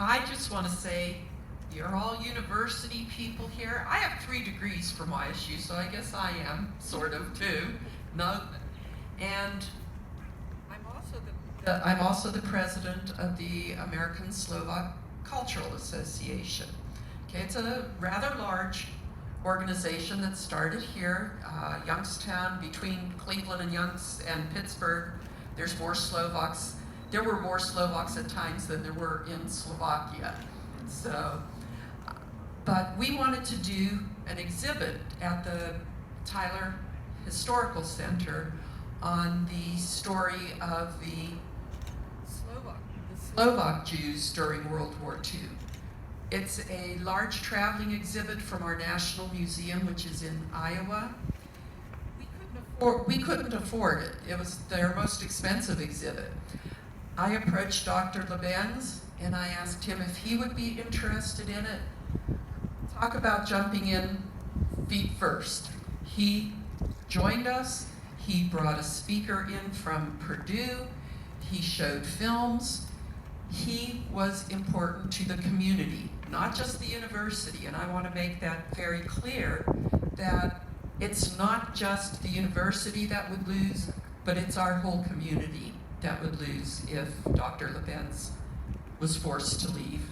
I just want to say, you're all university people here. I have 3 degrees from YSU, so I guess I am sort of too. No, and I'm also the president of the American Slovak Cultural Association. Okay, it's a rather large organization that started here, Youngstown, between Cleveland and Pittsburgh. There's more Slovaks. There were more Slovaks at times than there were in Slovakia. So, but we wanted to do an exhibit at the Tyler Historical Center on the story of the Slovak Jews during World War II. It's a large traveling exhibit from our National Museum, which is in Iowa. We couldn't afford it. It was their most expensive exhibit. I approached Dr. Labendz and I asked him if he would be interested in it. Talk about jumping in feet first. He joined us. He brought a speaker in from Purdue. He showed films. He was important to the community, not just the university. And I want to make that very clear, that it's not just the university that would lose, but it's our whole community that would lose if Dr. Labendz was forced to leave.